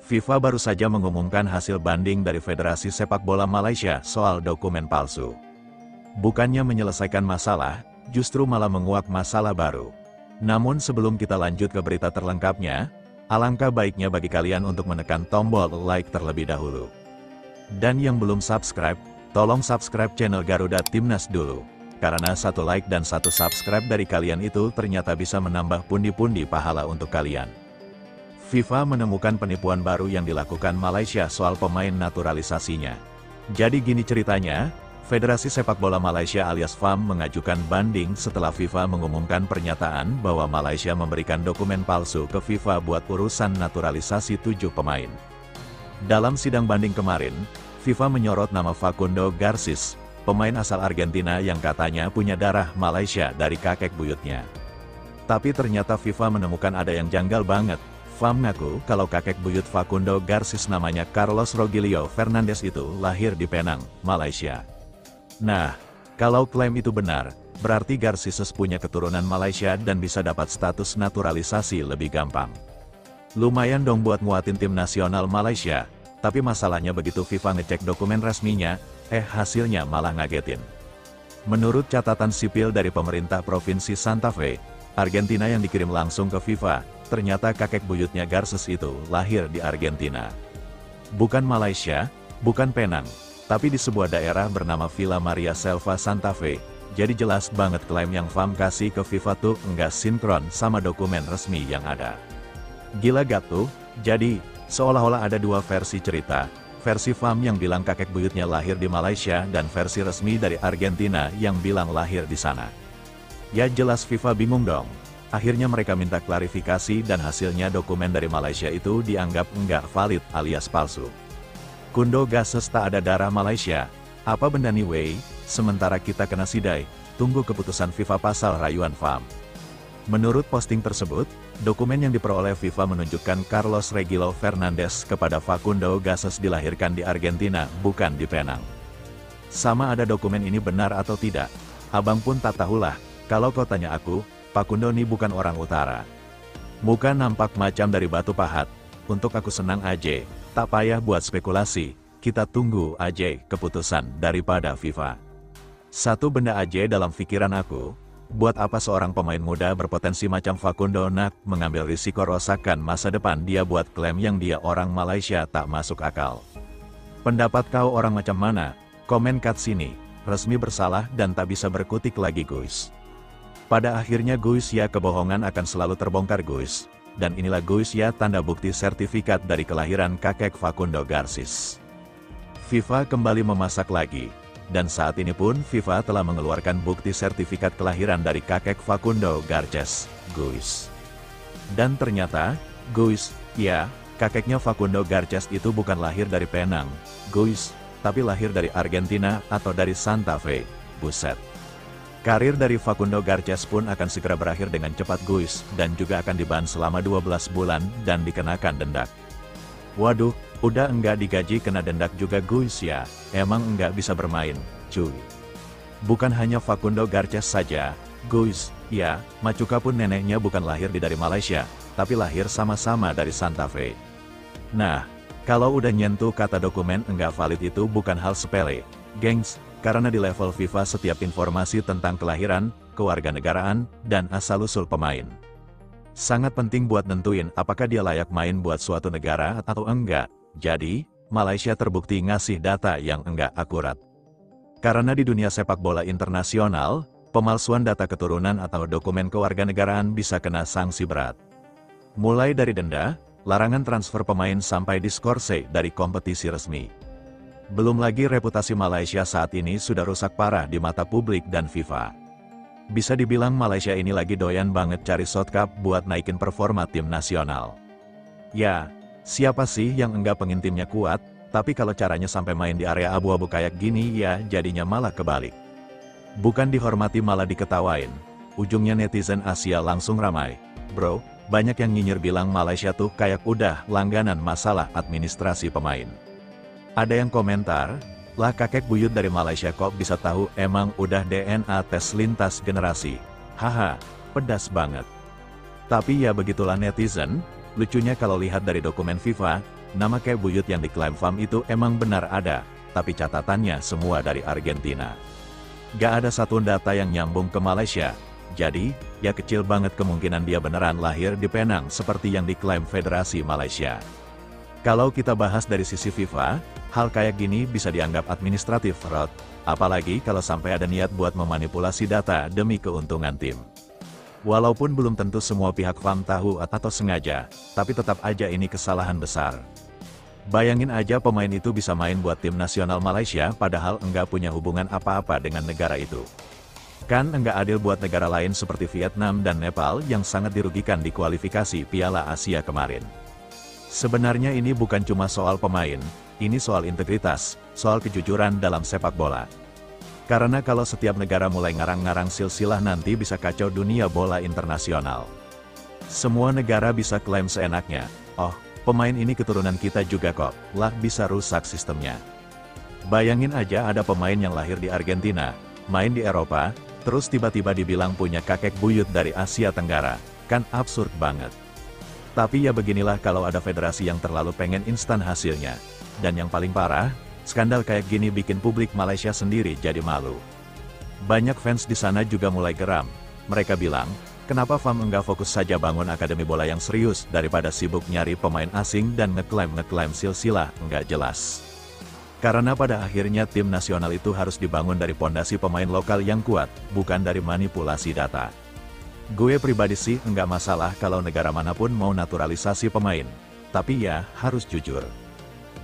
FIFA baru saja mengumumkan hasil banding dari Federasi Sepak Bola Malaysia soal dokumen palsu. Bukannya menyelesaikan masalah, justru malah menguak masalah baru. Namun sebelum kita lanjut ke berita terlengkapnya, alangkah baiknya bagi kalian untuk menekan tombol like terlebih dahulu. Dan yang belum subscribe, tolong subscribe channel Garuda Timnas dulu. Karena satu like dan satu subscribe dari kalian itu ternyata bisa menambah pundi-pundi pahala untuk kalian. FIFA menemukan penipuan baru yang dilakukan Malaysia soal pemain naturalisasinya. Jadi gini ceritanya, Federasi Sepak Bola Malaysia alias FAM mengajukan banding setelah FIFA mengumumkan pernyataan bahwa Malaysia memberikan dokumen palsu ke FIFA buat urusan naturalisasi 7 pemain. Dalam sidang banding kemarin, FIFA menyorot nama Facundo Garcés, pemain asal Argentina yang katanya punya darah Malaysia dari kakek buyutnya. Tapi ternyata FIFA menemukan ada yang janggal banget. FAM ngaku kalau kakek buyut Facundo Garcés namanya Carlos Rogelio Fernandes itu lahir di Penang, Malaysia. Nah, kalau klaim itu benar, berarti Garcés punya keturunan Malaysia dan bisa dapat status naturalisasi lebih gampang. Lumayan dong buat nguatin tim nasional Malaysia, tapi masalahnya begitu FIFA ngecek dokumen resminya, hasilnya malah ngagetin. Menurut catatan sipil dari pemerintah Provinsi Santa Fe, Argentina yang dikirim langsung ke FIFA, ternyata kakek buyutnya Garcés itu lahir di Argentina. Bukan Malaysia, bukan Penang, tapi di sebuah daerah bernama Villa Maria Selva Santa Fe. Jadi jelas banget klaim yang FAM kasih ke FIFA tuh enggak sinkron sama dokumen resmi yang ada. Gila gak tuh? Jadi, seolah-olah ada dua versi cerita. Versi FAM yang bilang kakek buyutnya lahir di Malaysia dan versi resmi dari Argentina yang bilang lahir di sana. Ya jelas FIFA bingung dong. Akhirnya mereka minta klarifikasi dan hasilnya dokumen dari Malaysia itu dianggap enggak valid alias palsu. Kundo Garcés tak ada darah Malaysia. Apa benda nih wey? Sementara kita kena sidai, tunggu keputusan FIFA pasal rayuan FAM. Menurut posting tersebut, dokumen yang diperoleh FIFA menunjukkan Carlos Rogelio Fernandes kepada Facundo Garcés dilahirkan di Argentina, bukan di Penang. Sama ada dokumen ini benar atau tidak? Abang pun tak tahulah. Kalau kau tanya aku, Facundo ini bukan orang utara. Muka nampak macam dari batu pahat. Untuk aku senang aja, tak payah buat spekulasi, kita tunggu aja keputusan daripada FIFA. Satu benda aja dalam pikiran aku, buat apa seorang pemain muda berpotensi macam Facundo nak mengambil risiko rosakan masa depan dia buat klaim yang dia orang Malaysia tak masuk akal. Pendapat kau orang macam mana? Komen kat sini. Resmi bersalah dan tak bisa berkutik lagi guys. Pada akhirnya guys ya kebohongan akan selalu terbongkar guys. Dan inilah guys ya tanda bukti sertifikat dari kelahiran kakek Facundo Garcés. FIFA kembali memasak lagi. Dan saat ini pun FIFA telah mengeluarkan bukti sertifikat kelahiran dari kakek Facundo Garcés, guys. Dan ternyata, guys, ya, kakeknya Facundo Garcés itu bukan lahir dari Penang, guys, tapi lahir dari Argentina atau dari Santa Fe, buset. Karir dari Facundo Garcés pun akan segera berakhir dengan cepat guys, dan juga akan diban selama 12 bulan dan dikenakan denda. Waduh, udah enggak digaji kena denda juga guys ya, emang enggak bisa bermain, cuy. Bukan hanya Facundo Garcés saja, guys, ya, Machuca pun neneknya bukan lahir dari Malaysia, tapi lahir sama-sama dari Santa Fe. Nah, kalau udah nyentuh kata dokumen enggak valid itu bukan hal sepele, gengs. Karena di level FIFA setiap informasi tentang kelahiran, kewarganegaraan, dan asal-usul pemain sangat penting buat nentuin apakah dia layak main buat suatu negara atau enggak. Jadi, Malaysia terbukti ngasih data yang enggak akurat. Karena di dunia sepak bola internasional, pemalsuan data keturunan atau dokumen kewarganegaraan bisa kena sanksi berat. Mulai dari denda, larangan transfer pemain sampai diskors dari kompetisi resmi. Belum lagi reputasi Malaysia saat ini sudah rusak parah di mata publik dan FIFA. Bisa dibilang Malaysia ini lagi doyan banget cari shortcut buat naikin performa tim nasional. Ya, siapa sih yang enggak pengen timnya kuat, tapi kalau caranya sampai main di area abu-abu kayak gini ya jadinya malah kebalik. Bukan dihormati malah diketawain. Ujungnya netizen Asia langsung ramai. Bro, banyak yang nyinyir bilang Malaysia tuh kayak udah langganan masalah administrasi pemain. Ada yang komentar, lah kakek buyut dari Malaysia kok bisa tahu emang udah DNA tes lintas generasi. Haha, pedas banget. Tapi ya begitulah netizen, lucunya kalau lihat dari dokumen FIFA, nama kayak buyut yang diklaim FAM itu emang benar ada, tapi catatannya semua dari Argentina. Gak ada satu data yang nyambung ke Malaysia, jadi, ya kecil banget kemungkinan dia beneran lahir di Penang seperti yang diklaim Federasi Malaysia. Kalau kita bahas dari sisi FIFA, hal kayak gini bisa dianggap administratif fraud, apalagi kalau sampai ada niat buat memanipulasi data demi keuntungan tim. Walaupun belum tentu semua pihak FAM tahu atau sengaja, tapi tetap aja ini kesalahan besar. Bayangin aja pemain itu bisa main buat tim nasional Malaysia padahal enggak punya hubungan apa-apa dengan negara itu. Kan enggak adil buat negara lain seperti Vietnam dan Nepal yang sangat dirugikan di kualifikasi Piala Asia kemarin. Sebenarnya ini bukan cuma soal pemain, ini soal integritas, soal kejujuran dalam sepak bola. Karena kalau setiap negara mulai ngarang-ngarang silsilah nanti bisa kacau dunia bola internasional. Semua negara bisa klaim seenaknya, oh, pemain ini keturunan kita juga kok, lah bisa rusak sistemnya. Bayangin aja ada pemain yang lahir di Argentina, main di Eropa, terus tiba-tiba dibilang punya kakek buyut dari Asia Tenggara, kan absurd banget. Tapi ya beginilah kalau ada federasi yang terlalu pengen instan hasilnya. Dan yang paling parah, skandal kayak gini bikin publik Malaysia sendiri jadi malu. Banyak fans di sana juga mulai geram. Mereka bilang, kenapa FAM enggak fokus saja bangun akademi bola yang serius daripada sibuk nyari pemain asing dan ngeklaim silsilah enggak jelas. Karena pada akhirnya tim nasional itu harus dibangun dari pondasi pemain lokal yang kuat, bukan dari manipulasi data. Gue pribadi sih enggak masalah kalau negara manapun mau naturalisasi pemain. Tapi ya, harus jujur.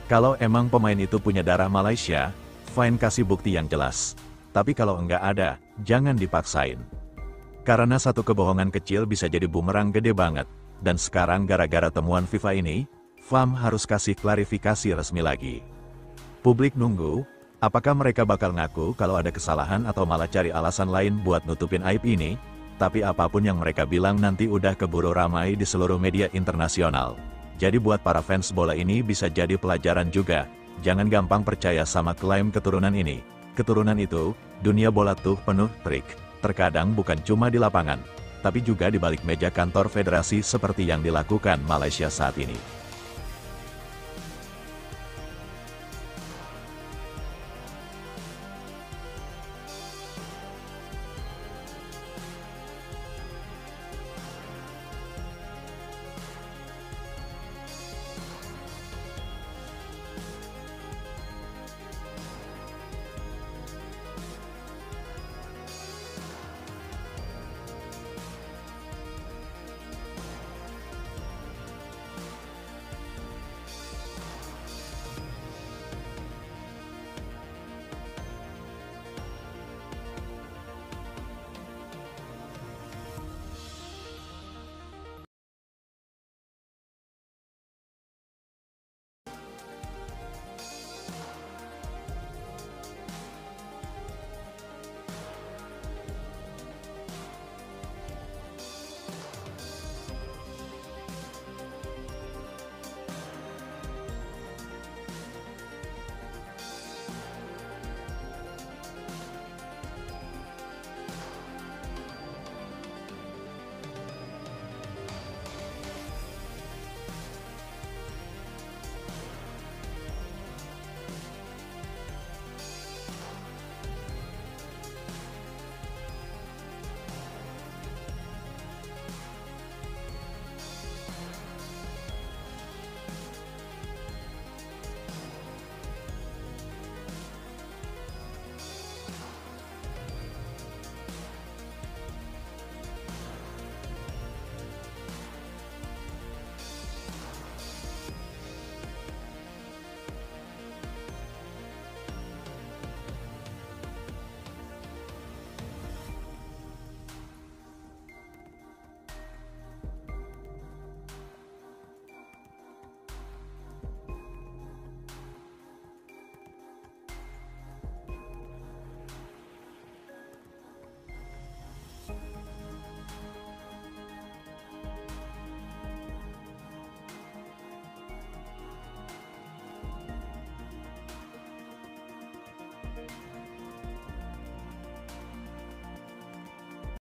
Kalau emang pemain itu punya darah Malaysia, fine kasih bukti yang jelas. Tapi kalau enggak ada, jangan dipaksain. Karena satu kebohongan kecil bisa jadi bumerang gede banget. Dan sekarang gara-gara temuan FIFA ini, FAM harus kasih klarifikasi resmi lagi. Publik nunggu, apakah mereka bakal ngaku kalau ada kesalahan atau malah cari alasan lain buat nutupin aib ini? Tapi apapun yang mereka bilang nanti udah keburu ramai di seluruh media internasional. Jadi buat para fans bola ini bisa jadi pelajaran juga, jangan gampang percaya sama klaim keturunan ini. Keturunan itu, dunia bola tuh penuh trik. Terkadang bukan cuma di lapangan, tapi juga di balik meja kantor federasi seperti yang dilakukan Malaysia saat ini.